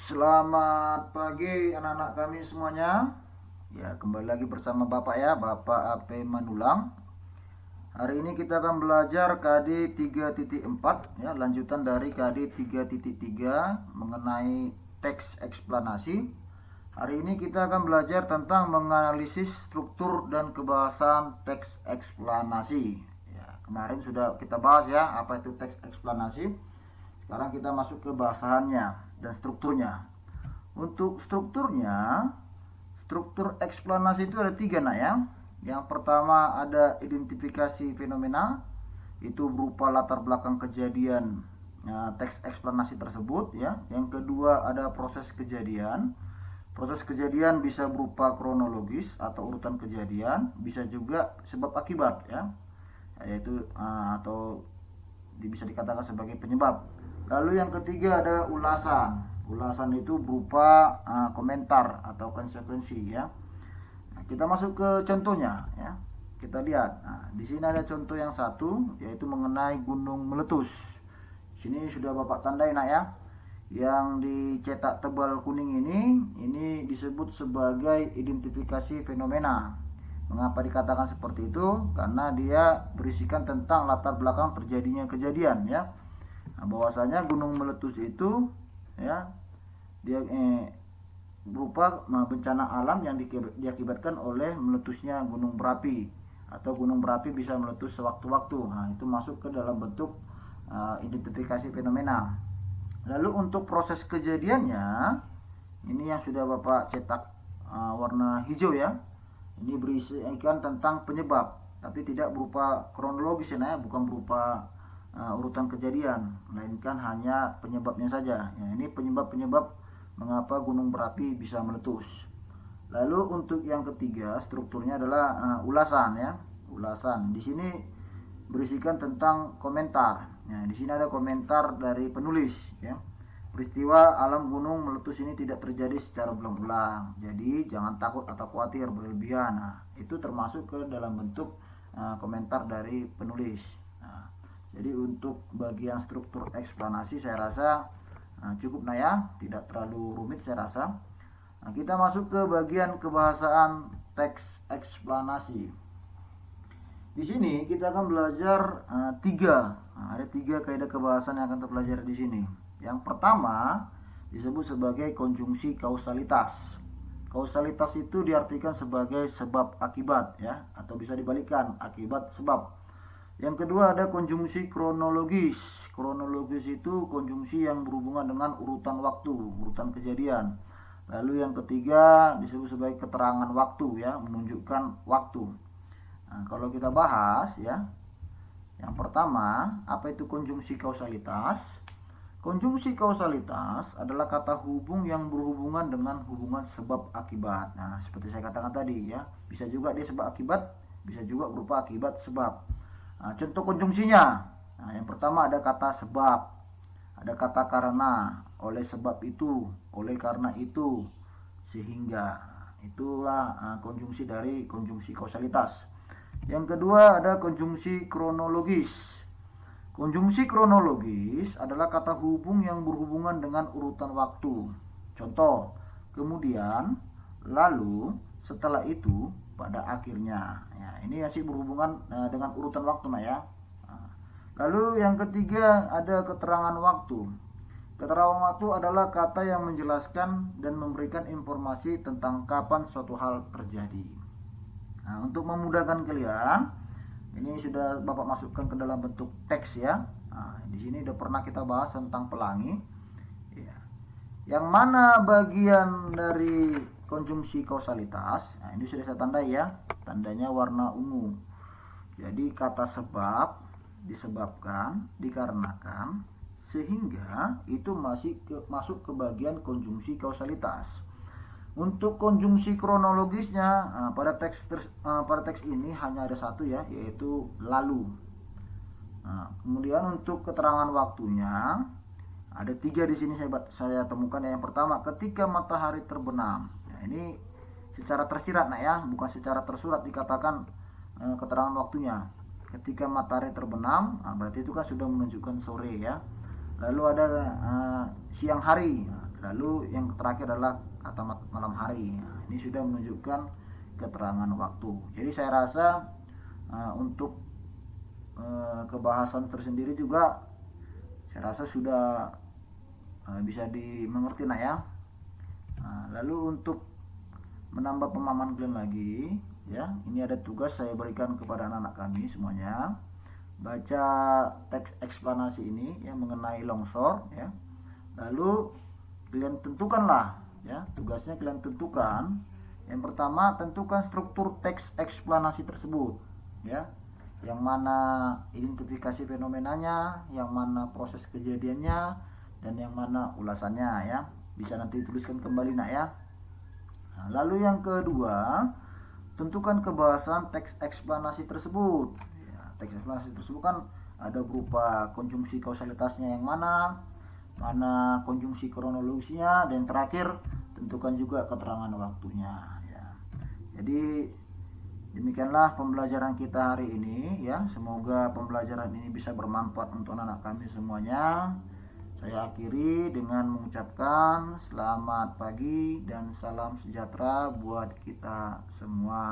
Selamat pagi anak-anak kami semuanya. Ya, kembali lagi bersama Bapak ya, Bapak AP Manulang. Hari ini kita akan belajar KD 3.4 ya, lanjutan dari KD 3.3 mengenai teks eksplanasi. Hari ini kita akan belajar tentang menganalisis struktur dan kebahasan teks eksplanasi. Ya, kemarin sudah kita bahas ya, apa itu teks eksplanasi. Sekarang kita masuk ke bahasannya dan strukturnya. Untuk strukturnya, struktur eksplanasi itu ada tiga nak ya. Yang pertama ada identifikasi fenomena, itu berupa latar belakang kejadian teks eksplanasi tersebut ya. Yang kedua ada proses kejadian. Proses kejadian bisa berupa kronologis atau urutan kejadian, bisa juga sebab akibat ya, yaitu atau bisa dikatakan sebagai penyebab. Lalu yang ketiga ada ulasan. Ulasan itu berupa komentar atau konsekuensi ya. Nah, kita masuk ke contohnya ya. Kita lihat. Nah, di sini ada contoh yang satu yaitu mengenai gunung meletus. Sini sudah Bapak tandai nak ya. Yang dicetak tebal kuning ini disebut sebagai identifikasi fenomena. Mengapa dikatakan seperti itu? Karena dia berisikan tentang latar belakang terjadinya kejadian ya. Nah, bahwasanya gunung meletus itu ya dia berupa bencana alam yang diakibatkan oleh meletusnya gunung berapi, atau gunung berapi bisa meletus sewaktu-waktu. Nah, itu masuk ke dalam bentuk identifikasi fenomena. Lalu untuk proses kejadiannya, ini yang sudah Bapak cetak warna hijau ya. Ini berisikan tentang penyebab, tapi tidak berupa kronologis ya, bukan berupa urutan kejadian, melainkan hanya penyebabnya saja. Ya, ini penyebab-penyebab mengapa gunung berapi bisa meletus. Lalu untuk yang ketiga, strukturnya adalah ulasan ya. Ulasan di sini berisikan tentang komentar. Nah, di sini ada komentar dari penulis ya. Peristiwa alam gunung meletus ini tidak terjadi secara berulang-ulang. Jadi jangan takut atau khawatir berlebihan. Nah, itu termasuk ke dalam bentuk komentar dari penulis. Nah, jadi untuk bagian struktur eksplanasi saya rasa cukup nah ya, tidak terlalu rumit saya rasa. Nah, kita masuk ke bagian kebahasaan teks eksplanasi. Di sini kita akan belajar ada tiga kaidah kebahasan yang akan kita pelajari di sini. Yang pertama disebut sebagai konjungsi kausalitas. Kausalitas itu diartikan sebagai sebab akibat ya, atau bisa dibalikkan akibat sebab. Yang kedua ada konjungsi kronologis. Kronologis itu konjungsi yang berhubungan dengan urutan waktu, urutan kejadian. Lalu yang ketiga disebut sebagai keterangan waktu ya, menunjukkan waktu. Nah, kalau kita bahas ya, yang pertama, apa itu konjungsi kausalitas? Konjungsi kausalitas adalah kata hubung yang berhubungan dengan hubungan sebab akibat. Nah, seperti saya katakan tadi ya, bisa juga dia sebab akibat, bisa juga berupa akibat sebab. Nah, contoh konjungsinya. Nah, yang pertama ada kata sebab, ada kata karena, oleh sebab itu, oleh karena itu, sehingga. Itulah konjungsi dari konjungsi kausalitas. Yang kedua ada konjungsi kronologis. Konjungsi kronologis adalah kata hubung yang berhubungan dengan urutan waktu. Contoh, kemudian, lalu, setelah itu, pada akhirnya. Ya, ini masih berhubungan dengan urutan waktu nah ya. Lalu yang ketiga ada keterangan waktu. Keterangan waktu adalah kata yang menjelaskan dan memberikan informasi tentang kapan suatu hal terjadi. Nah, untuk memudahkan kalian, ini sudah Bapak masukkan ke dalam bentuk teks ya. Nah, di sini udah pernah kita bahas tentang pelangi. Ya. Yang mana bagian dari konjungsi kausalitas? Nah, ini sudah saya tandai ya. Tandanya warna ungu. Jadi kata sebab, disebabkan, dikarenakan, sehingga itu masuk ke bagian konjungsi kausalitas. Untuk konjungsi kronologisnya pada teks ini hanya ada satu ya, yaitu lalu. Nah, kemudian untuk keterangan waktunya ada tiga di sini saya temukan. Yang pertama ketika matahari terbenam. Nah, ini secara tersirat nah ya, bukan secara tersurat dikatakan keterangan waktunya. Ketika matahari terbenam, berarti itu kan sudah menunjukkan sore ya. Lalu ada siang hari. Nah, Lalu yang terakhir adalah kata malam hari. Nah, ini sudah menunjukkan keterangan waktu. Jadi saya rasa untuk kebahasan tersendiri juga saya rasa sudah bisa dimengerti nak ya. Lalu untuk menambah pemahaman kalian lagi ya, ini ada tugas saya berikan kepada anak-anak kami semuanya. Baca teks eksplanasi ini yang mengenai longsor ya. Lalu kalian tentukanlah ya, tugasnya kalian tentukan. Yang pertama, tentukan struktur teks eksplanasi tersebut ya. Yang mana identifikasi fenomenanya, yang mana proses kejadiannya, dan yang mana ulasannya ya. Bisa nanti tuliskan kembali nak ya. Nah, lalu yang kedua, tentukan kebahasan teks eksplanasi tersebut ya. Teks eksplanasi tersebut kan ada berupa konjungsi kausalitasnya yang mana konjungsi kronologisnya, dan terakhir tentukan juga keterangan waktunya ya. Jadi demikianlah pembelajaran kita hari ini ya. Semoga pembelajaran ini bisa bermanfaat untuk anak kami semuanya. Saya akhiri dengan mengucapkan selamat pagi dan salam sejahtera buat kita semua.